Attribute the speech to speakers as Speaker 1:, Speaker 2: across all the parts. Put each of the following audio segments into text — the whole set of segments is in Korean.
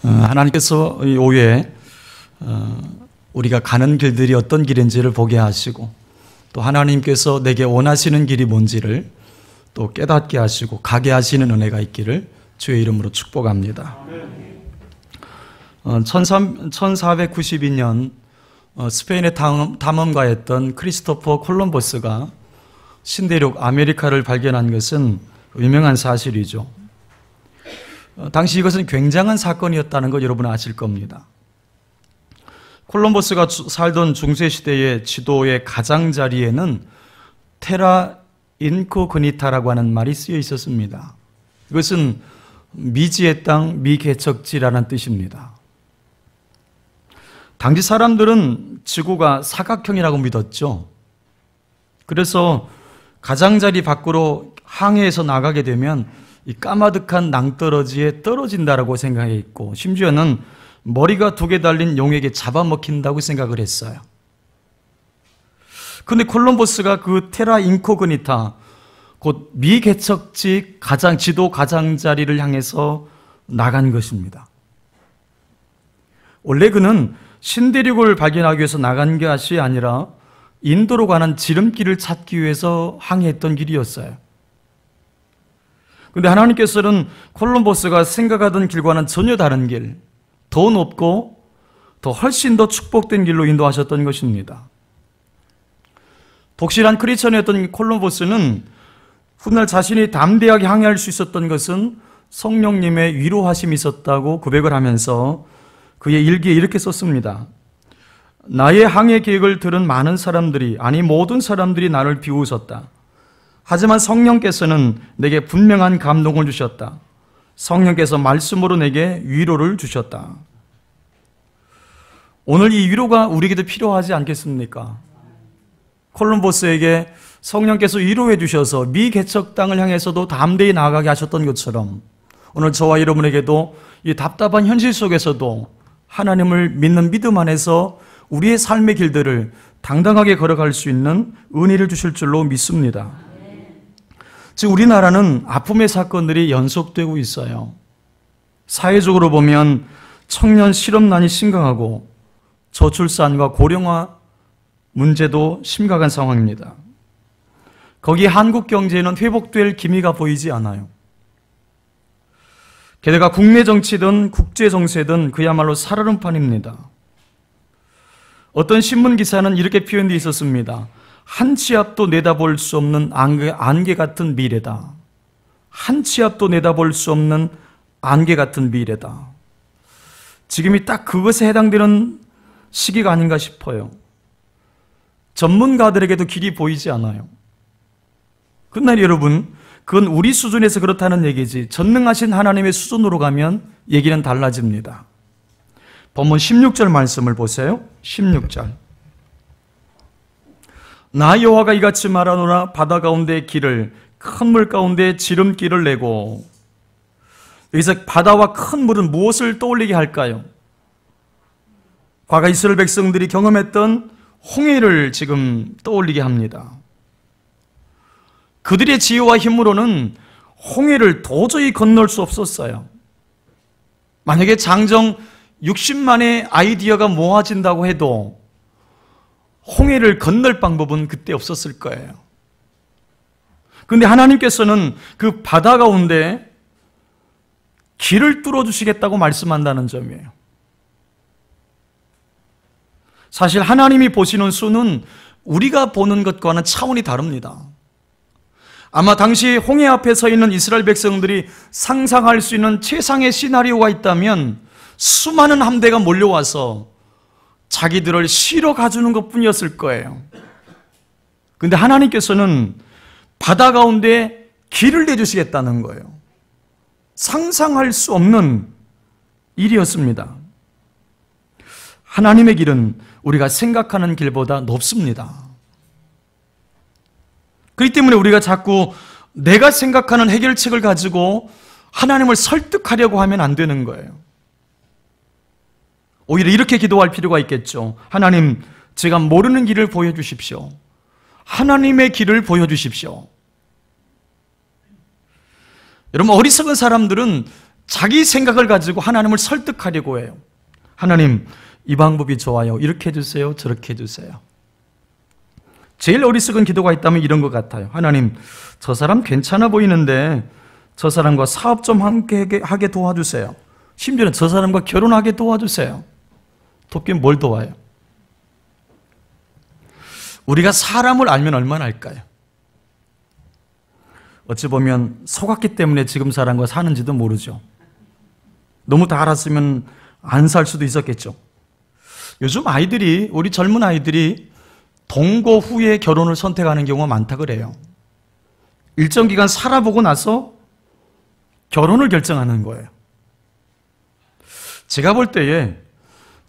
Speaker 1: 하나님께서 이 오후에 우리가 가는 길들이 어떤 길인지를 보게 하시고, 또 하나님께서 내게 원하시는 길이 뭔지를 또 깨닫게 하시고 가게 하시는 은혜가 있기를 주의 이름으로 축복합니다. 1492년 스페인에 탐험가였던 크리스토퍼 콜럼버스가 신대륙 아메리카를 발견한 것은 유명한 사실이죠. 당시 이것은 굉장한 사건이었다는 것 여러분 아실 겁니다. 콜럼버스가 살던 중세시대의 지도의 가장자리에는 테라 인코그니타라고 하는 말이 쓰여 있었습니다. 이것은 미지의 땅, 미개척지라는 뜻입니다. 당시 사람들은 지구가 사각형이라고 믿었죠. 그래서 가장자리 밖으로 항해해서 나가게 되면 이 까마득한 낭떠러지에 떨어진다라고 생각했고, 심지어는 머리가 2개 달린 용에게 잡아먹힌다고 생각을 했어요. 그런데 콜럼버스가 그 테라 인코그니타, 곧 미개척지 지도 가장자리를 향해서 나간 것입니다. 원래 그는 신대륙을 발견하기 위해서 나간 것이 아니라 인도로 가는 지름길을 찾기 위해서 항해했던 길이었어요. 그런데 하나님께서는 콜럼버스가 생각하던 길과는 전혀 다른 길, 더 높고 더 훨씬 더 축복된 길로 인도하셨던 것입니다. 독실한 크리스천이었던 콜럼버스는 훗날 자신이 담대하게 항해할 수 있었던 것은 성령님의 위로하심이 있었다고 고백을 하면서 그의 일기에 이렇게 썼습니다. 나의 항해 계획을 들은 많은 사람들이, 아니 모든 사람들이 나를 비웃었다. 하지만 성령께서는 내게 분명한 감동을 주셨다. 성령께서 말씀으로 내게 위로를 주셨다. 오늘 이 위로가 우리에게도 필요하지 않겠습니까? 콜럼버스에게 성령께서 위로해 주셔서 미개척 땅을 향해서도 담대히 나아가게 하셨던 것처럼, 오늘 저와 여러분에게도 이 답답한 현실 속에서도 하나님을 믿는 믿음 안에서 우리의 삶의 길들을 당당하게 걸어갈 수 있는 은혜를 주실 줄로 믿습니다. 지금 우리나라는 아픔의 사건들이 연속되고 있어요. 사회적으로 보면 청년 실업난이 심각하고 저출산과 고령화 문제도 심각한 상황입니다. 거기에 한국 경제는 회복될 기미가 보이지 않아요. 게다가 국내 정치든 국제 정세든 그야말로 살얼음판입니다. 어떤 신문 기사는 이렇게 표현되어 있었습니다. 한 치 앞도 내다볼 수 없는 안개 같은 미래다. 한 치 앞도 내다볼 수 없는 안개 같은 미래다. 지금이 딱 그것에 해당되는 시기가 아닌가 싶어요. 전문가들에게도 길이 보이지 않아요. 그러나 여러분, 그건 우리 수준에서 그렇다는 얘기지 전능하신 하나님의 수준으로 가면 얘기는 달라집니다. 본문 16절 말씀을 보세요. 16절. 나 여호와가 이같이 말하노라. 바다 가운데 길을, 큰 물 가운데 지름길을 내고. 여기서 바다와 큰 물은 무엇을 떠올리게 할까요? 과거 이스라엘 백성들이 경험했던 홍해를 지금 떠올리게 합니다. 그들의 지혜와 힘으로는 홍해를 도저히 건널 수 없었어요. 만약에 장정 60만의 아이디어가 모아진다고 해도 홍해를 건널 방법은 그때 없었을 거예요. 그런데 하나님께서는 그 바다 가운데 길을 뚫어주시겠다고 말씀한다는 점이에요. 사실 하나님이 보시는 수는 우리가 보는 것과는 차원이 다릅니다. 아마 당시 홍해 앞에 서 있는 이스라엘 백성들이 상상할 수 있는 최상의 시나리오가 있다면 수많은 함대가 몰려와서 자기들을 실어 가주는 것뿐이었을 거예요. 그런데 하나님께서는 바다 가운데 길을 내주시겠다는 거예요. 상상할 수 없는 일이었습니다. 하나님의 길은 우리가 생각하는 길보다 높습니다. 그렇기 때문에 우리가 자꾸 내가 생각하는 해결책을 가지고 하나님을 설득하려고 하면 안 되는 거예요. 오히려 이렇게 기도할 필요가 있겠죠. 하나님, 제가 모르는 길을 보여주십시오. 하나님의 길을 보여주십시오. 여러분, 어리석은 사람들은 자기 생각을 가지고 하나님을 설득하려고 해요. 하나님, 이 방법이 좋아요. 이렇게 해주세요. 저렇게 해주세요. 제일 어리석은 기도가 있다면 이런 것 같아요. 하나님, 저 사람 괜찮아 보이는데 저 사람과 사업 좀 함께 하게 도와주세요. 심지어는 저 사람과 결혼하게 도와주세요. 돕긴 뭘 도와요? 우리가 사람을 알면 얼마나 알까요? 어찌 보면 속았기 때문에 지금 사람과 사는지도 모르죠. 너무 다 알았으면 안 살 수도 있었겠죠. 요즘 아이들이, 우리 젊은 아이들이 동거 후에 결혼을 선택하는 경우가 많다 그래요. 일정 기간 살아보고 나서 결혼을 결정하는 거예요. 제가 볼 때에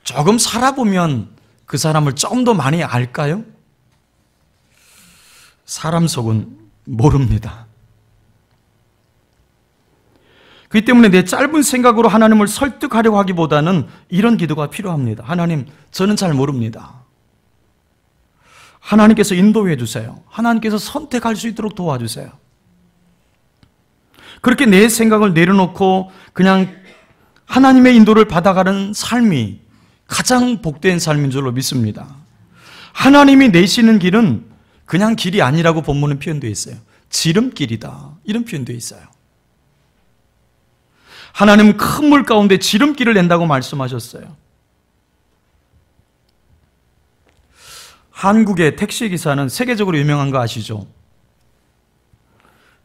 Speaker 1: 조금 살아보면 그 사람을 좀 더 많이 알까요? 사람 속은 모릅니다. 그렇기 때문에 내 짧은 생각으로 하나님을 설득하려고 하기보다는 이런 기도가 필요합니다. 하나님, 저는 잘 모릅니다. 하나님께서 인도해 주세요. 하나님께서 선택할 수 있도록 도와주세요. 그렇게 내 생각을 내려놓고 그냥 하나님의 인도를 받아가는 삶이 가장 복된 삶인 줄로 믿습니다. 하나님이 내시는 길은 그냥 길이 아니라고 본문은 표현되어 있어요. 지름길이다, 이런 표현되어 있어요. 하나님은 큰 물 가운데 지름길을 낸다고 말씀하셨어요. 한국의 택시기사는 세계적으로 유명한 거 아시죠?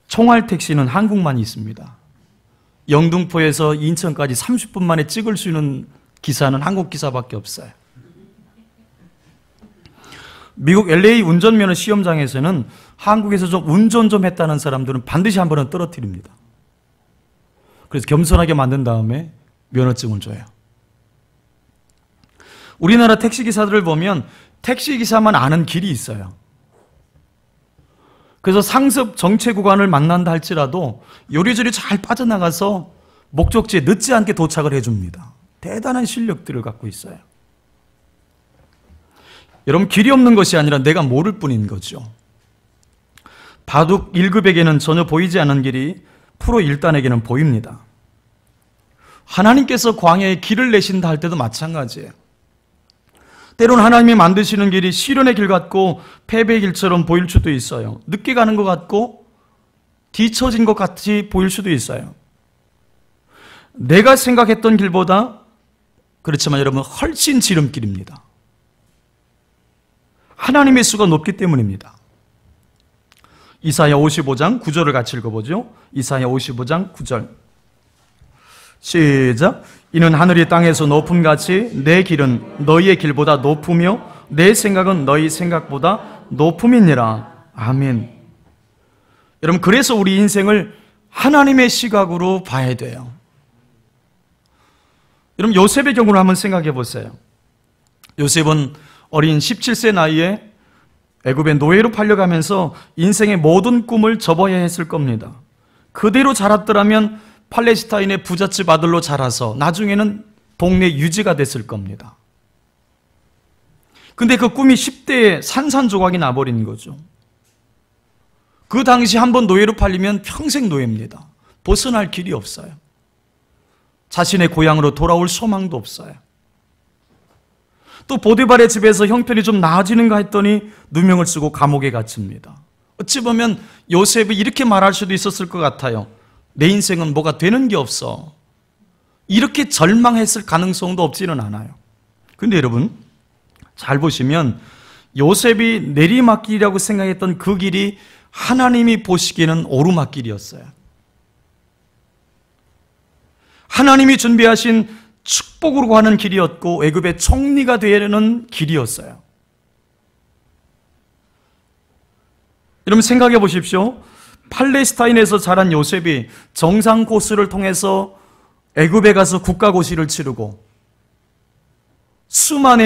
Speaker 1: 총알택시는 한국만 있습니다. 영등포에서 인천까지 30분 만에 찍을 수 있는 기사는 한국 기사밖에 없어요. 미국 LA 운전면허 시험장에서는 한국에서 좀 운전 좀 했다는 사람들은 반드시 한 번은 떨어뜨립니다. 그래서 겸손하게 만든 다음에 면허증을 줘요. 우리나라 택시기사들을 보면 택시기사만 아는 길이 있어요. 그래서 상습 정체 구간을 만난다 할지라도 요리조리 잘 빠져나가서 목적지에 늦지 않게 도착을 해줍니다. 대단한 실력들을 갖고 있어요. 여러분, 길이 없는 것이 아니라 내가 모를 뿐인 거죠. 바둑 1급에게는 전혀 보이지 않는 길이 프로 1단에게는 보입니다. 하나님께서 광야에 길을 내신다 할 때도 마찬가지예요. 때로는 하나님이 만드시는 길이 시련의 길 같고 패배의 길처럼 보일 수도 있어요. 늦게 가는 것 같고 뒤처진 것 같이 보일 수도 있어요. 내가 생각했던 길보다, 그렇지만 여러분, 훨씬 지름길입니다. 하나님의 수가 높기 때문입니다. 이사야 55장 9절을 같이 읽어보죠. 이사야 55장 9절. 시작. 이는 하늘이 땅에서 높음같이 내 길은 너희의 길보다 높으며 내 생각은 너희 생각보다 높음이니라. 아멘. 여러분, 그래서 우리 인생을 하나님의 시각으로 봐야 돼요. 여러분, 요셉의 경우를 한번 생각해 보세요. 요셉은 어린 17세 나이에 애굽의 노예로 팔려가면서 인생의 모든 꿈을 접어야 했을 겁니다. 그대로 자랐더라면 팔레스타인의 부잣집 아들로 자라서 나중에는 동네 유지가 됐을 겁니다. 근데 그 꿈이 10대에 산산조각이 나버린 거죠. 그 당시 한번 노예로 팔리면 평생 노예입니다. 벗어날 길이 없어요. 자신의 고향으로 돌아올 소망도 없어요. 또 보디발의 집에서 형편이 좀 나아지는가 했더니 누명을 쓰고 감옥에 갇힙니다. 어찌 보면 요셉이 이렇게 말할 수도 있었을 것 같아요. 내 인생은 뭐가 되는 게 없어. 이렇게 절망했을 가능성도 없지는 않아요. 근데 여러분, 잘 보시면 요셉이 내리막길이라고 생각했던 그 길이 하나님이 보시기에는 오르막길이었어요. 하나님이 준비하신 축복으로 가는 길이었고 애굽의 총리가 되려는 길이었어요. 여러분, 생각해 보십시오. 팔레스타인에서 자란 요셉이 정상 코스를 통해서 애굽에 가서 국가고시를 치르고 수만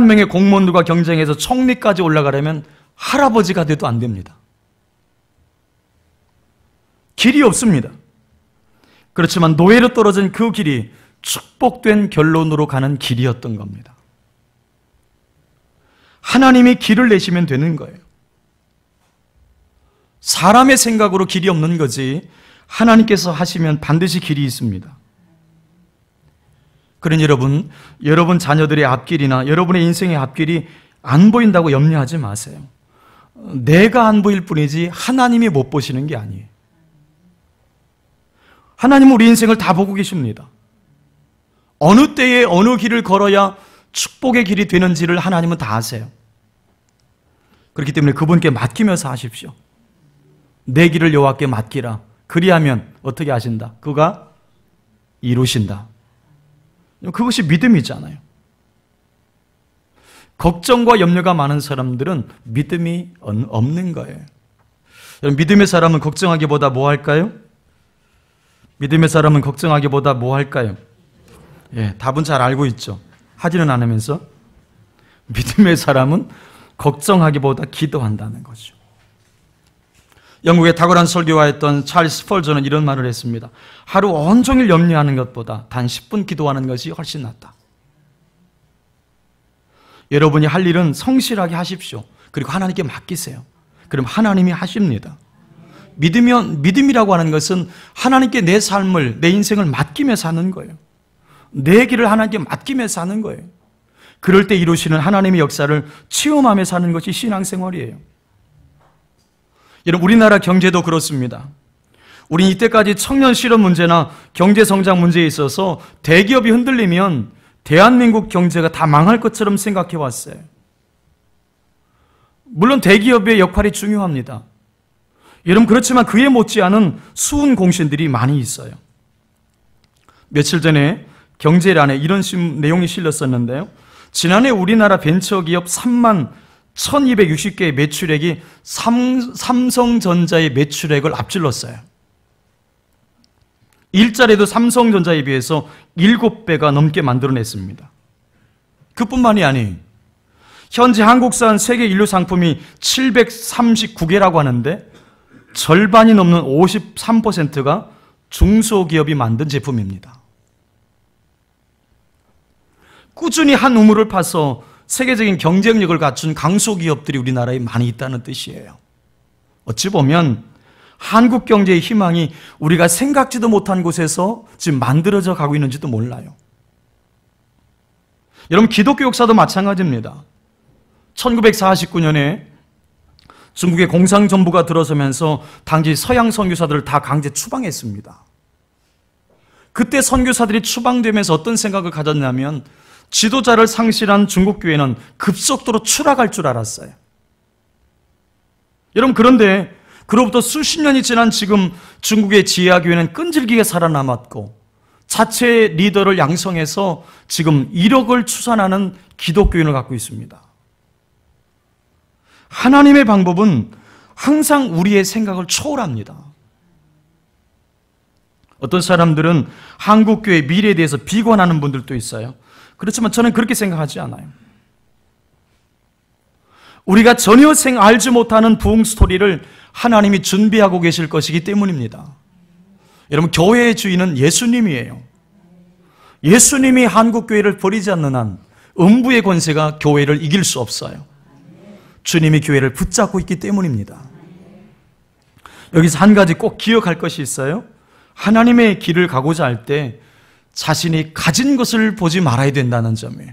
Speaker 1: 명의 공무원들과 경쟁해서 총리까지 올라가려면 할아버지가 돼도 안 됩니다. 길이 없습니다. 그렇지만 노예로 떨어진 그 길이 축복된 결론으로 가는 길이었던 겁니다. 하나님이 길을 내시면 되는 거예요. 사람의 생각으로 길이 없는 거지 하나님께서 하시면 반드시 길이 있습니다. 그러니 여러분 자녀들의 앞길이나 여러분의 인생의 앞길이 안 보인다고 염려하지 마세요. 내가 안 보일 뿐이지 하나님이 못 보시는 게 아니에요. 하나님은 우리 인생을 다 보고 계십니다. 어느 때에 어느 길을 걸어야 축복의 길이 되는지를 하나님은 다 아세요. 그렇기 때문에 그분께 맡기면서 하십시오. 내 길을 여호와께 맡기라. 그리하면 어떻게 하신다? 그가 이루신다. 그것이 믿음이잖아요. 걱정과 염려가 많은 사람들은 믿음이 없는 거예요. 여러분, 믿음의 사람은 걱정하기보다 뭐 할까요? 믿음의 사람은 걱정하기보다 뭐 할까요? 예, 답은 잘 알고 있죠. 하지는 않으면서 믿음의 사람은 걱정하기보다 기도한다는 거죠. 영국의 탁월한 설교가했던 찰스 스펄전은 이런 말을 했습니다. 하루 온종일 염려하는 것보다 단 10분 기도하는 것이 훨씬 낫다. 여러분이 할 일은 성실하게 하십시오. 그리고 하나님께 맡기세요. 그럼 하나님이 하십니다. 믿음이라고 하는 것은 하나님께 내 삶을, 내 인생을 맡기며 사는 거예요. 내 길을 하나님께 맡기며 사는 거예요. 그럴 때 이루시는 하나님의 역사를 체험하며 사는 것이 신앙생활이에요. 여러분, 우리나라 경제도 그렇습니다. 우린 이때까지 청년 실업 문제나 경제 성장 문제에 있어서 대기업이 흔들리면 대한민국 경제가 다 망할 것처럼 생각해 왔어요. 물론 대기업의 역할이 중요합니다. 여러분, 그렇지만 그에 못지않은 수훈 공신들이 많이 있어요. 며칠 전에 경제란에 이런 내용이 실렸었는데요. 지난해 우리나라 벤처기업 3만 1260개의 매출액이 삼성전자의 매출액을 앞질렀어요. 일자리도 삼성전자에 비해서 7배가 넘게 만들어냈습니다. 그뿐만이 아니에요. 현재 한국산 세계 인류 상품이 739개라고 하는데 절반이 넘는 53%가 중소기업이 만든 제품입니다. 꾸준히 한 우물을 파서 세계적인 경쟁력을 갖춘 강소기업들이 우리나라에 많이 있다는 뜻이에요. 어찌 보면 한국 경제의 희망이 우리가 생각지도 못한 곳에서 지금 만들어져 가고 있는지도 몰라요. 여러분, 기독교 역사도 마찬가지입니다. 1949년에 중국의 공산정부가 들어서면서 당시 서양 선교사들을 다 강제 추방했습니다. 그때 선교사들이 추방되면서 어떤 생각을 가졌냐면 지도자를 상실한 중국 교회는 급속도로 추락할 줄 알았어요. 여러분, 그런데 그로부터 수십 년이 지난 지금 중국의 지하 교회는 끈질기게 살아남았고 자체 리더를 양성해서 지금 1억을 추산하는 기독교인을 갖고 있습니다. 하나님의 방법은 항상 우리의 생각을 초월합니다. 어떤 사람들은 한국교회의 미래에 대해서 비관하는 분들도 있어요. 그렇지만 저는 그렇게 생각하지 않아요. 우리가 전혀 알지 못하는 부흥 스토리를 하나님이 준비하고 계실 것이기 때문입니다. 여러분, 교회의 주인은 예수님이에요. 예수님이 한국교회를 버리지 않는 한 음부의 권세가 교회를 이길 수 없어요. 주님이 교회를 붙잡고 있기 때문입니다. 여기서 한 가지 꼭 기억할 것이 있어요. 하나님의 길을 가고자 할 때 자신이 가진 것을 보지 말아야 된다는 점이에요.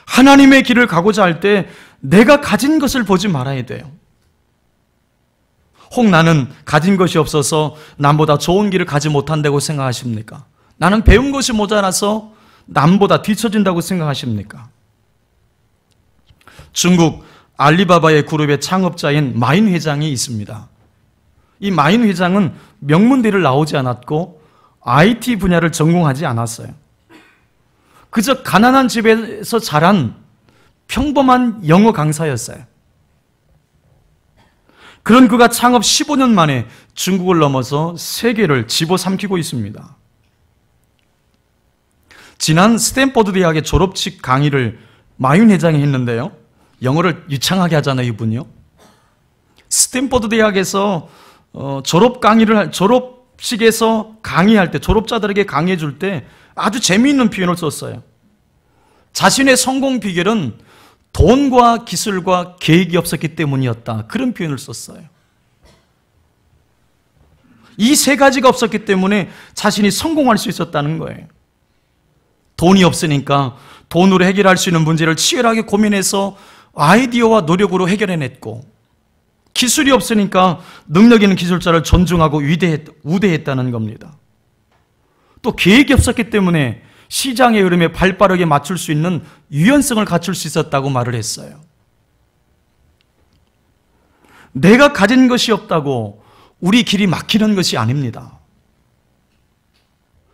Speaker 1: 하나님의 길을 가고자 할 때 내가 가진 것을 보지 말아야 돼요. 혹 나는 가진 것이 없어서 남보다 좋은 길을 가지 못한다고 생각하십니까? 나는 배운 것이 모자라서 남보다 뒤처진다고 생각하십니까? 중국 알리바바의 그룹의 창업자인 마인 회장이 있습니다. 이 마인 회장은 명문대를 나오지 않았고 IT 분야를 전공하지 않았어요. 그저 가난한 집에서 자란 평범한 영어 강사였어요. 그런 그가 창업 15년 만에 중국을 넘어서 세계를 집어삼키고 있습니다. 지난 스탠퍼드 대학의 졸업식 강의를 마윈 회장이 했는데요. 영어를 유창하게 하잖아요, 이분이요. 스탠퍼드 대학에서 졸업식에서 강의할 때, 졸업자들에게 강의해 줄 때 아주 재미있는 표현을 썼어요. 자신의 성공 비결은 돈과 기술과 계획이 없었기 때문이었다. 그런 표현을 썼어요. 이 세 가지가 없었기 때문에 자신이 성공할 수 있었다는 거예요. 돈이 없으니까 돈으로 해결할 수 있는 문제를 치열하게 고민해서 아이디어와 노력으로 해결해냈고, 기술이 없으니까 능력 있는 기술자를 존중하고 우대했다는 겁니다. 또 계획이 없었기 때문에 시장의 흐름에 발빠르게 맞출 수 있는 유연성을 갖출 수 있었다고 말을 했어요. 내가 가진 것이 없다고 우리 길이 막히는 것이 아닙니다.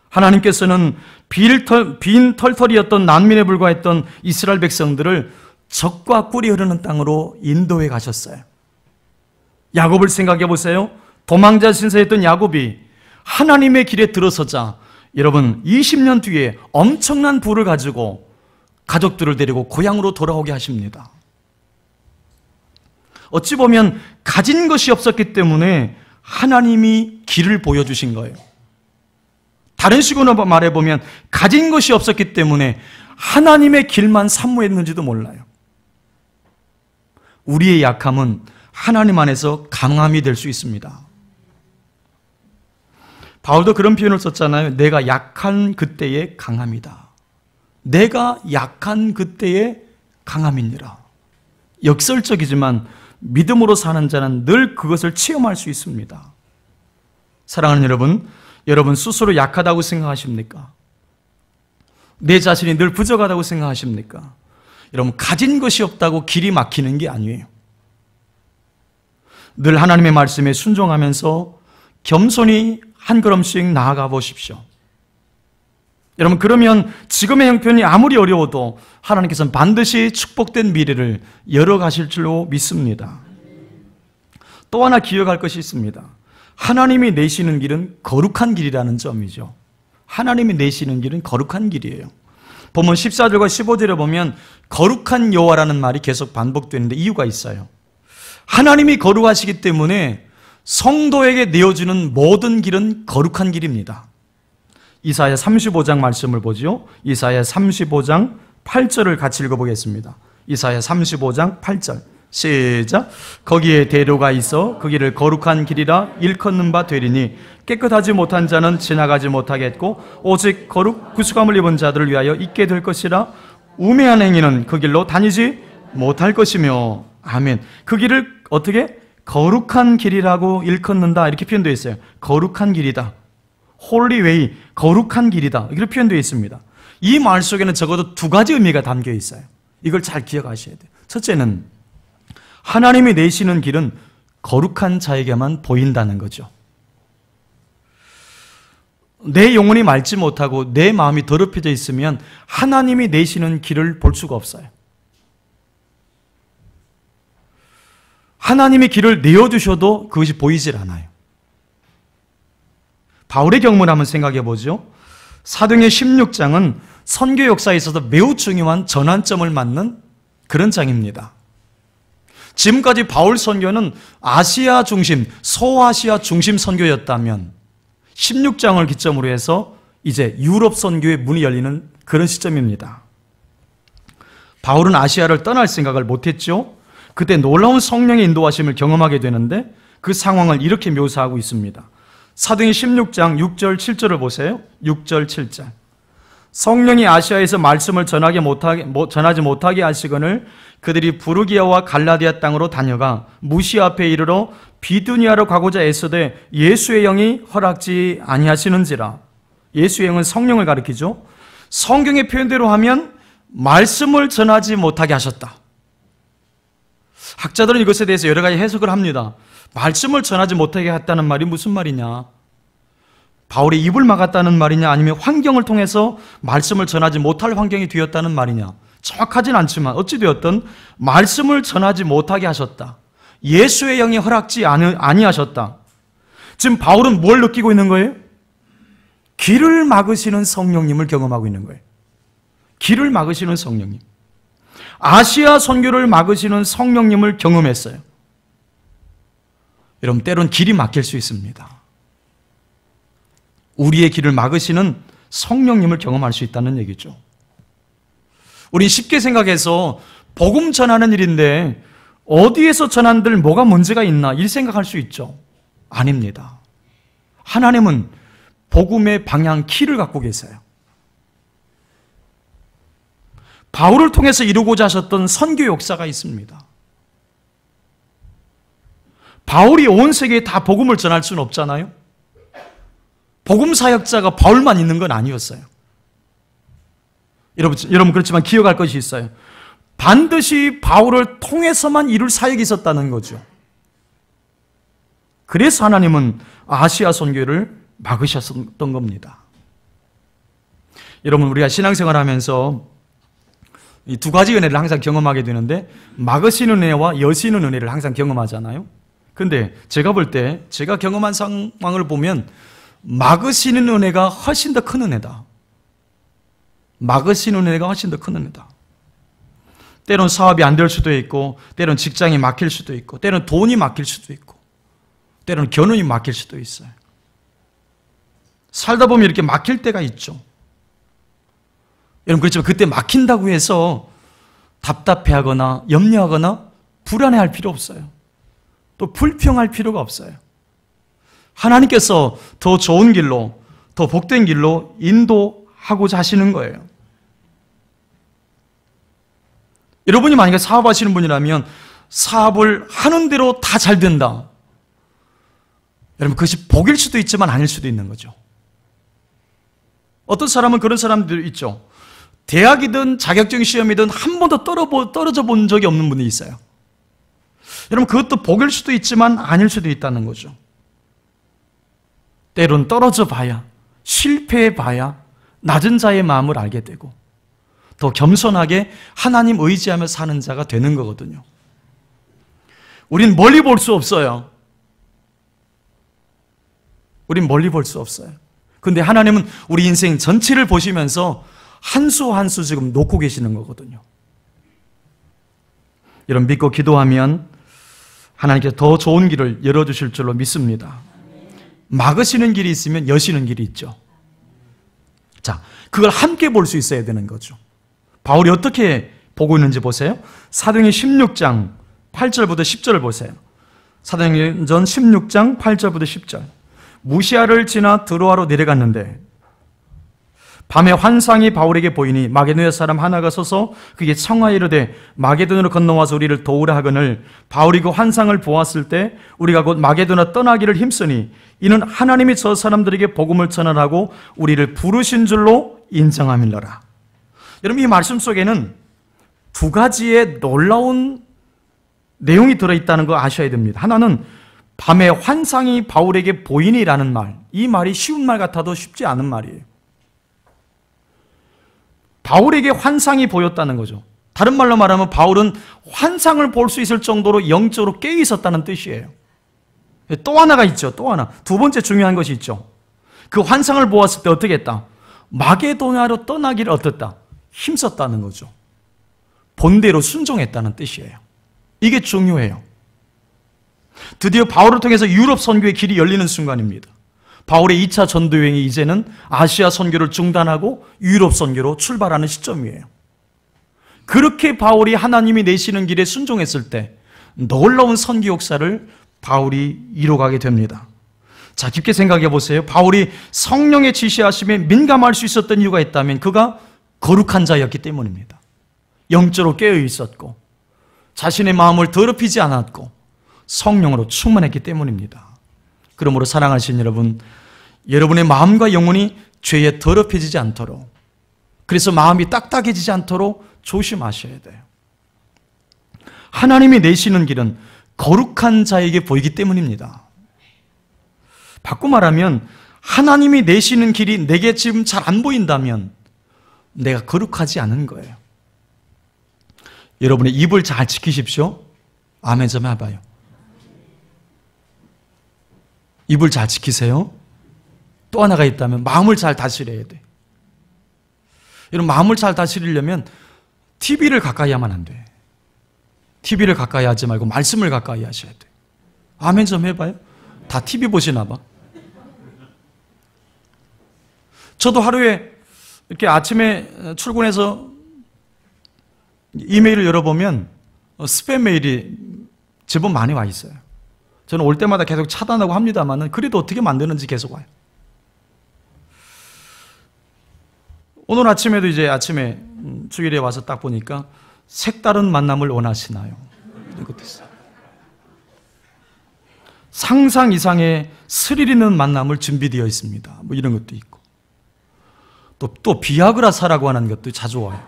Speaker 1: 하나님께서는 빈 털털이었던 난민에 불과했던 이스라엘 백성들을 적과 꿀이 흐르는 땅으로 인도해 가셨어요. 야곱을 생각해 보세요. 도망자 신세였던 야곱이 하나님의 길에 들어서자 여러분 20년 뒤에 엄청난 부를 가지고 가족들을 데리고 고향으로 돌아오게 하십니다. 어찌 보면 가진 것이 없었기 때문에 하나님이 길을 보여주신 거예요. 다른 식으로 말해보면 가진 것이 없었기 때문에 하나님의 길만 사모했는지도 몰라요. 우리의 약함은 하나님 안에서 강함이 될 수 있습니다. 바울도 그런 표현을 썼잖아요. 내가 약한 그때의 강함이다. 내가 약한 그때의 강함이니라. 역설적이지만 믿음으로 사는 자는 늘 그것을 체험할 수 있습니다. 사랑하는 여러분, 여러분 스스로 약하다고 생각하십니까? 내 자신이 늘 부족하다고 생각하십니까? 여러분, 가진 것이 없다고 길이 막히는 게 아니에요. 늘 하나님의 말씀에 순종하면서 겸손히 한 걸음씩 나아가 보십시오. 여러분, 그러면 지금의 형편이 아무리 어려워도 하나님께서는 반드시 축복된 미래를 열어가실 줄로 믿습니다. 또 하나 기억할 것이 있습니다. 하나님이 내시는 길은 거룩한 길이라는 점이죠. 하나님이 내시는 길은 거룩한 길이에요. 본문 14절과 15절에 보면 거룩한 여호와라는 말이 계속 반복되는데 이유가 있어요. 하나님이 거룩하시기 때문에 성도에게 내어주는 모든 길은 거룩한 길입니다. 이사야 35장 말씀을 보죠. 이사야 35장 8절을 같이 읽어보겠습니다. 이사야 35장 8절 시작. 거기에 대로가 있어 그 길을 거룩한 길이라 일컫는 바 되리니 깨끗하지 못한 자는 지나가지 못하겠고 오직 거룩 구수감을 입은 자들을 위하여 있게 될 것이라. 우매한 행위는 그 길로 다니지 못할 것이며. 아멘. 그 길을 어떻게? 거룩한 길이라고 일컫는다, 이렇게 표현되어 있어요. 거룩한 길이다, 홀리 웨이, 거룩한 길이다, 이렇게 표현되어 있습니다. 이 말 속에는 적어도 두 가지 의미가 담겨 있어요. 이걸 잘 기억하셔야 돼요. 첫째는 하나님이 내시는 길은 거룩한 자에게만 보인다는 거죠. 내 영혼이 맑지 못하고 내 마음이 더럽혀져 있으면 하나님이 내시는 길을 볼 수가 없어요. 하나님이 길을 내어주셔도 그것이 보이질 않아요. 바울의 경험을 한번 생각해 보죠. 사도행전 16장은 선교 역사에 있어서 매우 중요한 전환점을 맞는 그런 장입니다. 지금까지 바울 선교는 아시아 중심, 소아시아 중심 선교였다면 16장을 기점으로 해서 이제 유럽 선교의 문이 열리는 그런 시점입니다. 바울은 아시아를 떠날 생각을 못했죠. 그때 놀라운 성령의 인도하심을 경험하게 되는데 그 상황을 이렇게 묘사하고 있습니다. 사도행전 16장 6절 7절을 보세요. 6절 7절. 성령이 아시아에서 말씀을 전하지 못하게 하시거늘 그들이 부르기아와 갈라디아 땅으로 다녀가 무시아 앞에 이르러 비두니아로 가고자 애쓰되 예수의 영이 허락지 아니하시는지라. 예수의 영은 성령을 가리키죠. 성경의 표현대로 하면 말씀을 전하지 못하게 하셨다. 학자들은 이것에 대해서 여러 가지 해석을 합니다. 말씀을 전하지 못하게 했다는 말이 무슨 말이냐? 바울의 입을 막았다는 말이냐? 아니면 환경을 통해서 말씀을 전하지 못할 환경이 되었다는 말이냐? 정확하진 않지만 어찌되었든 말씀을 전하지 못하게 하셨다. 예수의 영이 허락지 아니하셨다. 지금 바울은 뭘 느끼고 있는 거예요? 길을 막으시는 성령님을 경험하고 있는 거예요. 길을 막으시는 성령님. 아시아 선교를 막으시는 성령님을 경험했어요. 여러분, 때론 길이 막힐 수 있습니다. 우리의 길을 막으시는 성령님을 경험할 수 있다는 얘기죠. 우린 쉽게 생각해서 복음 전하는 일인데 어디에서 전한들 뭐가 문제가 있나 이 생각할 수 있죠. 아닙니다. 하나님은 복음의 방향 키를 갖고 계세요. 바울을 통해서 이루고자 하셨던 선교 역사가 있습니다. 바울이 온 세계에 다 복음을 전할 수는 없잖아요. 복음 사역자가 바울만 있는 건 아니었어요. 여러분 그렇지만 기억할 것이 있어요. 반드시 바울을 통해서만 이룰 사역이 있었다는 거죠. 그래서 하나님은 아시아 선교를 막으셨던 겁니다. 여러분, 우리가 신앙생활 하면서 이 두 가지 은혜를 항상 경험하게 되는데, 막으시는 은혜와 여시는 은혜를 항상 경험하잖아요. 근데 제가 볼 때, 제가 경험한 상황을 보면 막으시는 은혜가 훨씬 더 큰 은혜다. 막으시는 은혜가 훨씬 더 큰 은혜다. 때론 사업이 안 될 수도 있고, 때론 직장이 막힐 수도 있고, 때론 돈이 막힐 수도 있고, 때론 결혼이 막힐 수도 있어요. 살다 보면 이렇게 막힐 때가 있죠. 여러분, 그렇지만 그때 막힌다고 해서 답답해하거나 염려하거나 불안해할 필요 없어요. 또 불평할 필요가 없어요. 하나님께서 더 좋은 길로, 더 복된 길로 인도하고자 하시는 거예요. 여러분이 만약에 사업하시는 분이라면 사업을 하는 대로 다 잘 된다. 여러분, 그것이 복일 수도 있지만 아닐 수도 있는 거죠. 어떤 사람은 그런 사람들 있죠. 대학이든 자격증 시험이든 한 번도 떨어져 본 적이 없는 분이 있어요. 여러분, 그것도 복일 수도 있지만 아닐 수도 있다는 거죠. 때론 떨어져 봐야, 실패해 봐야 낮은 자의 마음을 알게 되고 더 겸손하게 하나님 의지하며 사는 자가 되는 거거든요. 우린 멀리 볼 수 없어요. 우린 멀리 볼 수 없어요. 근데 하나님은 우리 인생 전체를 보시면서 한 수 한 수 지금 놓고 계시는 거거든요. 여러분, 믿고 기도하면 하나님께서 더 좋은 길을 열어주실 줄로 믿습니다. 막으시는 길이 있으면 여시는 길이 있죠. 자, 그걸 함께 볼 수 있어야 되는 거죠. 바울이 어떻게 보고 있는지 보세요. 사도행전 16장 8절부터 10절을 보세요. 사도행전 16장 8절부터 10절. 무시아를 지나 드로아로 내려갔는데 밤에 환상이 바울에게 보이니 마게도냐 사람 하나가 서서 그게 청하여 이르되 마게도냐로 건너와서 우리를 도우라 하거늘 바울이 그 환상을 보았을 때 우리가 곧 마게도냐 떠나기를 힘쓰니 이는 하나님이 저 사람들에게 복음을 전하라고 우리를 부르신 줄로 인정함일러라. 여러분, 이 말씀 속에는 두 가지의 놀라운 내용이 들어있다는 거 아셔야 됩니다. 하나는 밤에 환상이 바울에게 보이니라는 말, 이 말이 쉬운 말 같아도 쉽지 않은 말이에요. 바울에게 환상이 보였다는 거죠. 다른 말로 말하면 바울은 환상을 볼 수 있을 정도로 영적으로 깨어 있었다는 뜻이에요. 또 하나가 있죠. 또 하나. 두 번째 중요한 것이 있죠. 그 환상을 보았을 때 어떻게 했다? 마게도냐로 떠나기를 어떻다? 힘썼다는 거죠. 본대로 순종했다는 뜻이에요. 이게 중요해요. 드디어 바울을 통해서 유럽 선교의 길이 열리는 순간입니다. 바울의 2차 전도 여행이 이제는 아시아 선교를 중단하고 유럽 선교로 출발하는 시점이에요. 그렇게 바울이 하나님이 내시는 길에 순종했을 때 놀라운 선교 역사를 바울이 이뤄가게 됩니다. 자, 깊게 생각해 보세요. 바울이 성령의 지시하심에 민감할 수 있었던 이유가 있다면 그가 거룩한 자였기 때문입니다. 영적으로 깨어 있었고 자신의 마음을 더럽히지 않았고 성령으로 충만했기 때문입니다. 그러므로 사랑하시는 여러분, 여러분의 마음과 영혼이 죄에 더럽혀지지 않도록, 그래서 마음이 딱딱해지지 않도록 조심하셔야 돼요. 하나님이 내시는 길은 거룩한 자에게 보이기 때문입니다. 바꿔 말하면 하나님이 내시는 길이 내게 지금 잘 안 보인다면 내가 거룩하지 않은 거예요. 여러분의 입을 잘 지키십시오. 아멘 좀 해봐요. 입을 잘 지키세요. 또 하나가 있다면 마음을 잘 다스려야 돼. 여러분, 마음을 잘 다스리려면 TV를 가까이 하면 안 돼. TV를 가까이 하지 말고 말씀을 가까이 하셔야 돼. 아멘 좀 해봐요. 다 TV 보시나 봐. 저도 하루에 이렇게 아침에 출근해서 이메일을 열어보면 스팸 메일이 제법 많이 와 있어요. 저는 올 때마다 계속 차단하고 합니다만 그래도 어떻게 만드는지 계속 와요. 오늘 아침에도 이제 아침에 주일에 와서 딱 보니까 색다른 만남을 원하시나요? 이런 것도 있어요. 상상 이상의 스릴 있는 만남을 준비되어 있습니다. 뭐 이런 것도 있고. 또 비아그라 사라고 하는 것도 자주 와요.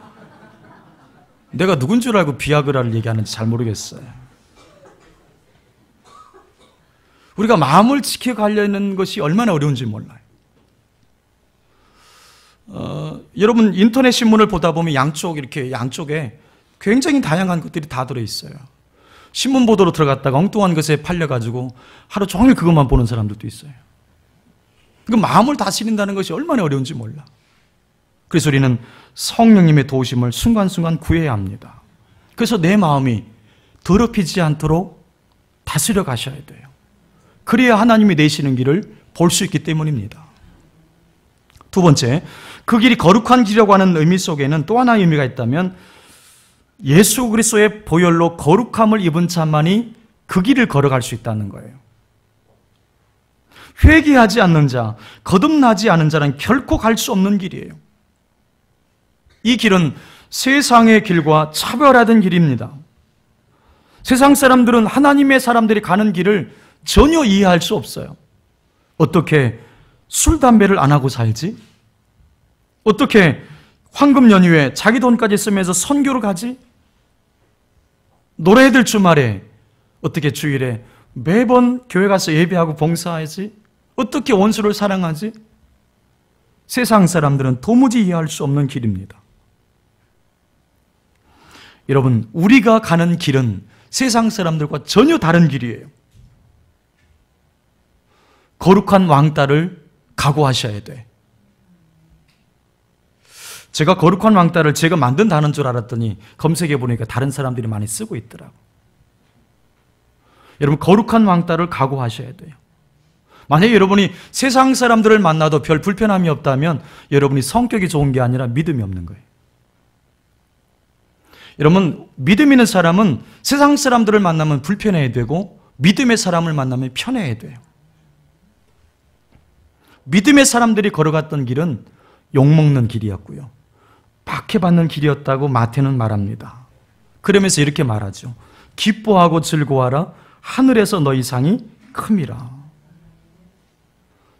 Speaker 1: 내가 누군 줄 알고 비아그라를 얘기하는지 잘 모르겠어요. 우리가 마음을 지켜가려는 것이 얼마나 어려운지 몰라요. 여러분 인터넷 신문을 보다 보면 양쪽에 굉장히 다양한 것들이 다 들어있어요. 신문 보도로 들어갔다가 엉뚱한 것에 팔려가지고 하루 종일 그것만 보는 사람들도 있어요. 그 마음을 다스린다는 것이 얼마나 어려운지 몰라. 그래서 우리는 성령님의 도우심을 순간순간 구해야 합니다. 그래서 내 마음이 더럽히지 않도록 다스려 가셔야 돼요. 그래야 하나님이 내시는 길을 볼 수 있기 때문입니다. 두 번째, 그 길이 거룩한 길이라고 하는 의미 속에는 또 하나의 의미가 있다면 예수 그리스도의 보혈로 거룩함을 입은 자만이 그 길을 걸어갈 수 있다는 거예요. 회개하지 않는 자, 거듭나지 않은 자는 결코 갈 수 없는 길이에요. 이 길은 세상의 길과 차별화된 길입니다. 세상 사람들은 하나님의 사람들이 가는 길을 전혀 이해할 수 없어요. 어떻게 술, 담배를 안 하고 살지? 어떻게 황금 연휴에 자기 돈까지 쓰면서 선교를 가지? 노래들 주말에 어떻게 주일에 매번 교회 가서 예배하고 봉사하지? 어떻게 원수를 사랑하지? 세상 사람들은 도무지 이해할 수 없는 길입니다. 여러분, 우리가 가는 길은 세상 사람들과 전혀 다른 길이에요. 거룩한 왕따를 각오하셔야 돼. 제가 거룩한 왕따를 제가 만든 단어인 줄 알았더니 검색해 보니까 다른 사람들이 많이 쓰고 있더라고. 여러분, 거룩한 왕따를 각오하셔야 돼요. 만약에 여러분이 세상 사람들을 만나도 별 불편함이 없다면 여러분이 성격이 좋은 게 아니라 믿음이 없는 거예요. 여러분, 믿음 있는 사람은 세상 사람들을 만나면 불편해야 되고 믿음의 사람을 만나면 편해야 돼요. 믿음의 사람들이 걸어갔던 길은 욕먹는 길이었고요, 박해받는 길이었다고 마태는 말합니다. 그러면서 이렇게 말하죠. 기뻐하고 즐거워하라. 하늘에서 너희 상이 큼이라.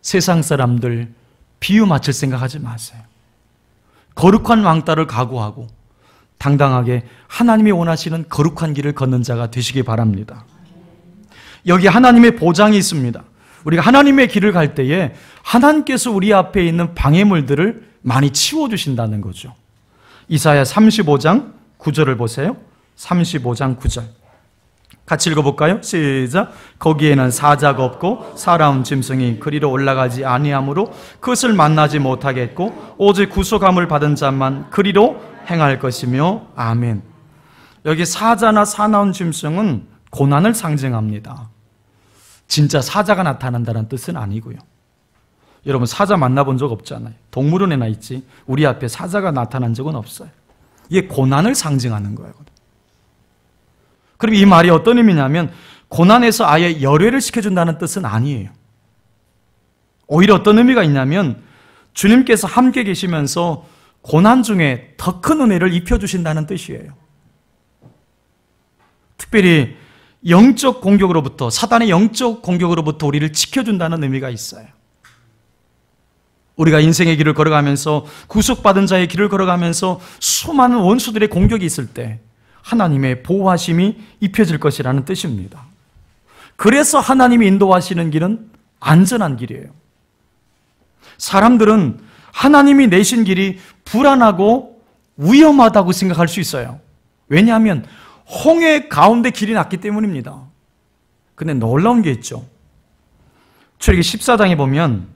Speaker 1: 세상 사람들 비유 맞출 생각하지 마세요. 거룩한 왕따를 각오하고 당당하게 하나님이 원하시는 거룩한 길을 걷는 자가 되시기 바랍니다. 여기 하나님의 보장이 있습니다. 우리가 하나님의 길을 갈 때에 하나님께서 우리 앞에 있는 방해물들을 많이 치워주신다는 거죠. 이사야 35장 9절을 보세요. 35장 9절 같이 읽어볼까요? 시작. 거기에는 사자가 없고 사나운 짐승이 그리로 올라가지 아니하므로 그것을 만나지 못하겠고 오직 구속함을 받은 자만 그리로 행할 것이며. 아멘. 여기 사자나 사나운 짐승은 고난을 상징합니다. 진짜 사자가 나타난다는 뜻은 아니고요. 여러분, 사자 만나본 적 없잖아요. 동물원에나 있지 우리 앞에 사자가 나타난 적은 없어요. 이게 고난을 상징하는 거예요. 그럼 이 말이 어떤 의미냐면 고난에서 아예 열외를 시켜준다는 뜻은 아니에요. 오히려 어떤 의미가 있냐면 주님께서 함께 계시면서 고난 중에 더 큰 은혜를 입혀주신다는 뜻이에요. 특별히 영적 공격으로부터, 사단의 영적 공격으로부터 우리를 지켜준다는 의미가 있어요. 우리가 인생의 길을 걸어가면서, 구속받은 자의 길을 걸어가면서 수많은 원수들의 공격이 있을 때 하나님의 보호하심이 입혀질 것이라는 뜻입니다. 그래서 하나님이 인도하시는 길은 안전한 길이에요. 사람들은 하나님이 내신 길이 불안하고 위험하다고 생각할 수 있어요. 왜냐하면 홍해 가운데 길이 났기 때문입니다. 근데 놀라운 게 있죠. 출애굽기 14장에 보면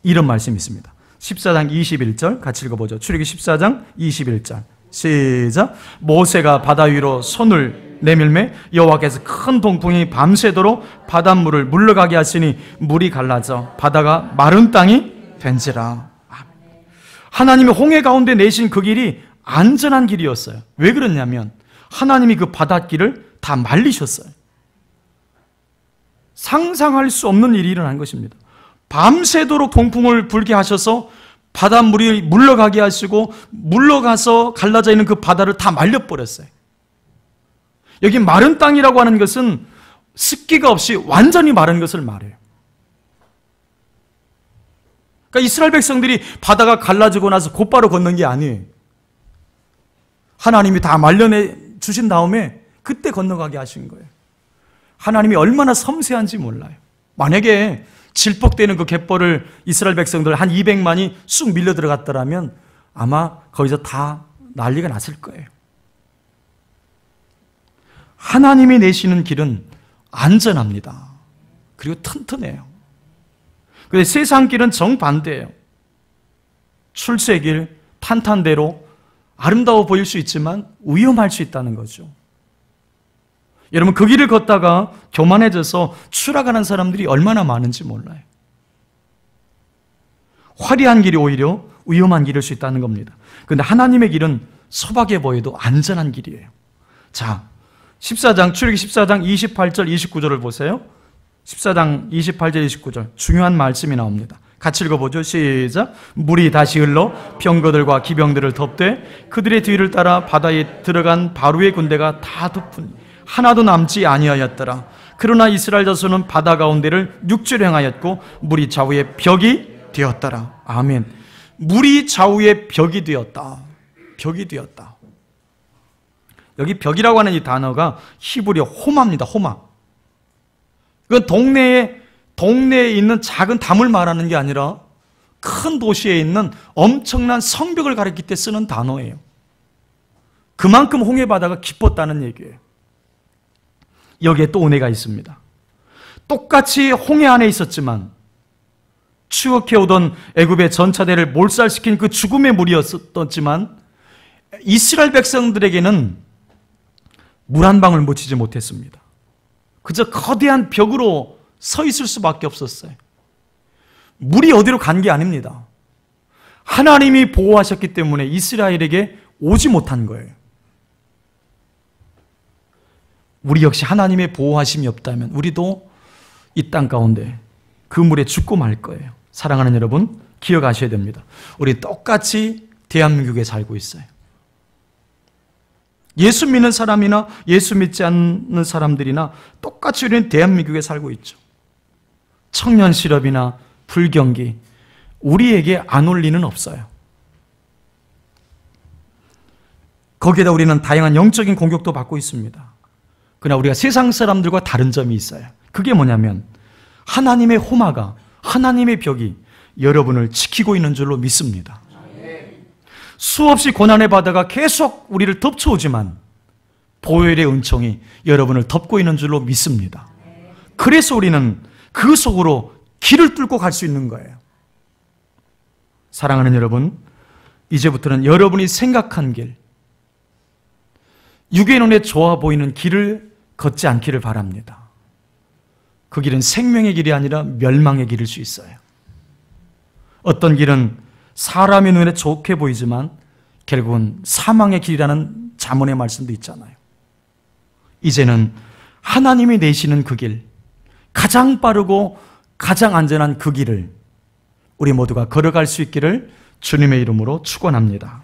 Speaker 1: 이런 말씀이 있습니다. 14장 21절 같이 읽어보죠. 출애굽기 14장 21절 시작. 모세가 바다 위로 손을 내밀매 여호와께서 큰 동풍이 밤새도록 바닷물을 물러가게 하시니 물이 갈라져 바다가 마른 땅이 된지라. 하나님이 홍해 가운데 내신 그 길이 안전한 길이었어요. 왜 그러냐면 하나님이 그 바닷길을 다 말리셨어요. 상상할 수 없는 일이 일어난 것입니다. 밤새도록 동풍을 불게 하셔서 바닷물이 물러가게 하시고 물러가서 갈라져 있는 그 바다를 다 말려버렸어요. 여기 마른 땅이라고 하는 것은 습기가 없이 완전히 마른 것을 말해요. 그러니까 이스라엘 백성들이 바다가 갈라지고 나서 곧바로 건넌 게 아니에요. 하나님이 다 말려내 주신 다음에 그때 건너가게 하신 거예요. 하나님이 얼마나 섬세한지 몰라요. 만약에 질퍽되는 그 갯벌을 이스라엘 백성들 한 200만이 쑥 밀려 들어갔더라면 아마 거기서 다 난리가 났을 거예요. 하나님이 내시는 길은 안전합니다. 그리고 튼튼해요. 근데 세상 길은 정반대예요. 출세길, 탄탄대로 아름다워 보일 수 있지만 위험할 수 있다는 거죠. 여러분, 그 길을 걷다가 교만해져서 추락하는 사람들이 얼마나 많은지 몰라요. 화려한 길이 오히려 위험한 길일 수 있다는 겁니다. 그런데 하나님의 길은 소박해 보여도 안전한 길이에요. 자, 14장, 출애굽기 14장 28절 29절을 보세요. 14장 28절 29절 중요한 말씀이 나옵니다. 같이 읽어보죠. 시작. 물이 다시 흘러 병거들과 기병들을 덮되 그들의 뒤를 따라 바다에 들어간 바로의 군대가 다 덮으니 하나도 남지 아니하였더라. 그러나 이스라엘 자손은 바다 가운데를 육지로 행하였고 물이 좌우의 벽이 되었더라. 아멘. 물이 좌우의 벽이 되었다. 벽이 되었다. 여기 벽이라고 하는 이 단어가 히브리어 호마입니다. 호마. 그건 동네에 있는 작은 담을 말하는 게 아니라 큰 도시에 있는 엄청난 성벽을 가리킬 때 쓰는 단어예요. 그만큼 홍해 바다가 깊었다는 얘기예요. 여기에 또 은혜가 있습니다. 똑같이 홍해 안에 있었지만 추억해오던 애굽의 전차대를 몰살시킨 그 죽음의 물이었었지만 이스라엘 백성들에게는 물 한 방울 묻히지 못했습니다. 그저 거대한 벽으로 서 있을 수밖에 없었어요. 물이 어디로 간 게 아닙니다. 하나님이 보호하셨기 때문에 이스라엘에게 오지 못한 거예요. 우리 역시 하나님의 보호하심이 없다면 우리도 이 땅 가운데 그 물에 죽고 말 거예요. 사랑하는 여러분, 기억하셔야 됩니다. 우리 똑같이 대한민국에 살고 있어요. 예수 믿는 사람이나 예수 믿지 않는 사람들이나 똑같이 우리는 대한민국에 살고 있죠. 청년 실업이나 불경기, 우리에게 안 올 리는 없어요. 거기에다 우리는 다양한 영적인 공격도 받고 있습니다. 그러나 우리가 세상 사람들과 다른 점이 있어요. 그게 뭐냐면 하나님의 호마가, 하나님의 벽이 여러분을 지키고 있는 줄로 믿습니다. 수없이 고난의 바다가 계속 우리를 덮쳐오지만 보혈의 은총이 여러분을 덮고 있는 줄로 믿습니다. 그래서 우리는 그 속으로 길을 뚫고 갈 수 있는 거예요. 사랑하는 여러분, 이제부터는 여러분이 생각한 길, 육의 눈에 좋아 보이는 길을 걷지 않기를 바랍니다. 그 길은 생명의 길이 아니라 멸망의 길일 수 있어요. 어떤 길은 사람의 눈에 좋게 보이지만 결국은 사망의 길이라는 잠언의 말씀도 있잖아요. 이제는 하나님이 내시는 그 길, 가장 빠르고 가장 안전한 그 길을 우리 모두가 걸어갈 수 있기를 주님의 이름으로 축원합니다.